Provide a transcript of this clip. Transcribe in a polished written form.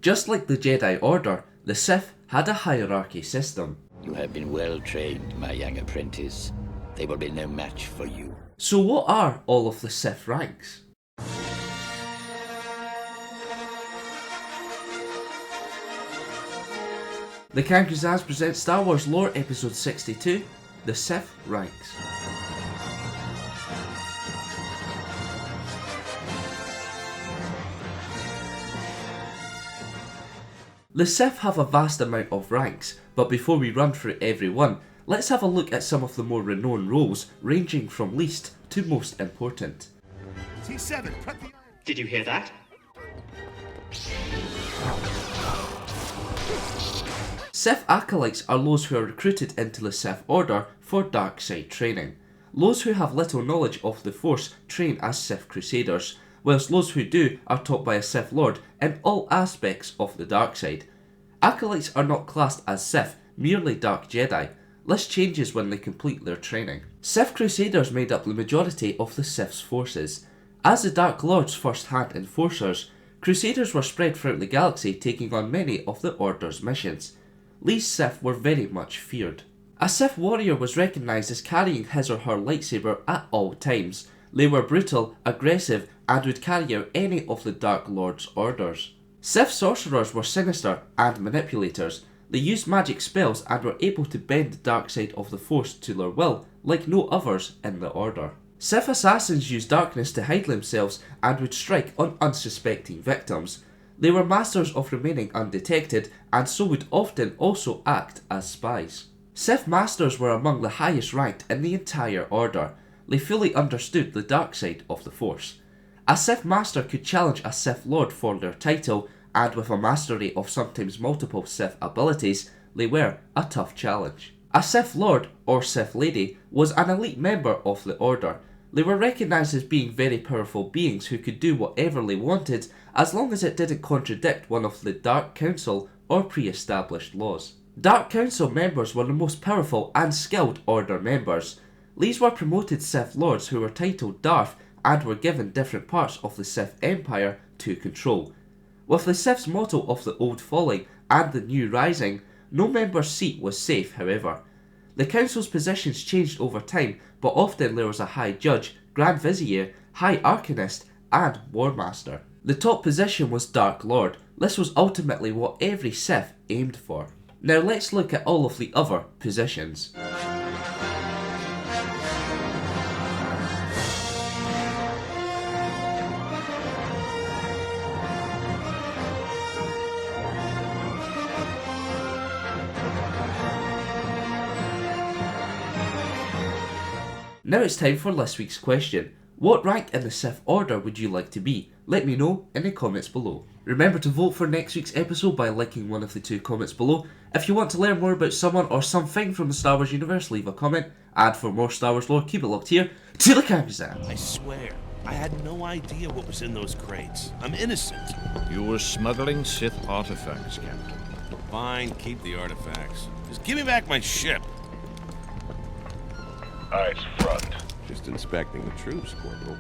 Just like the Jedi Order, the Sith had a hierarchy system. You have been well trained, my young apprentice. They will be no match for you. So what are all of the Sith ranks? The Kankazans present Star Wars Lore Episode 62, The Sith Ranks. The Sith have a vast amount of ranks, but before we run through every one, let's have a look at some of the more renowned roles, ranging from least to most important. T7, prep the... Did you hear that? Sith acolytes are those who are recruited into the Sith Order for dark side training. Those who have little knowledge of the Force train as Sith Crusaders, whilst those who do are taught by a Sith Lord in all aspects of the dark side. Acolytes are not classed as Sith, merely Dark Jedi. This changes when they complete their training. Sith Crusaders made up the majority of the Sith's forces. As the Dark Lord's first-hand enforcers, Crusaders were spread throughout the galaxy, taking on many of the Order's missions. These Sith were very much feared. A Sith warrior was recognised as carrying his or her lightsaber at all times. They were brutal, aggressive, and would carry out any of the Dark Lord's orders. Sith sorcerers were sinister and manipulators. They used magic spells and were able to bend the dark side of the Force to their will, like no others in the Order. Sith assassins used darkness to hide themselves and would strike on unsuspecting victims. They were masters of remaining undetected, and so would often also act as spies. Sith Masters were among the highest ranked in the entire Order. They fully understood the dark side of the Force. A Sith Master could challenge a Sith Lord for their title, and with a mastery of sometimes multiple Sith abilities, they were a tough challenge. A Sith Lord, or Sith Lady, was an elite member of the Order. They were recognised as being very powerful beings who could do whatever they wanted, as long as it didn't contradict one of the Dark Council or pre-established laws. Dark Council members were the most powerful and skilled Order members. These were promoted Sith Lords who were titled Darth and were given different parts of the Sith Empire to control. With the Sith's motto of the old falling and the new rising, no member's seat was safe, however. The Council's positions changed over time, but often there was a High Judge, Grand Vizier, High Arcanist, and War Master. The top position was Dark Lord. This was ultimately what every Sith aimed for. Now let's look at all of the other positions. Now it's time for this week's question. What rank in the Sith Order would you like to be? Let me know in the comments below. Remember to vote for next week's episode by liking one of the 2 comments below. If you want to learn more about someone or something from the Star Wars universe, leave a comment. And for more Star Wars lore, keep it locked here to the Kankazan. I swear, I had no idea what was in those crates. I'm innocent. You were smuggling Sith artifacts, Captain. Fine, keep the artifacts. Just give me back my ship. Eyes front. Just inspecting the troops, Corporal.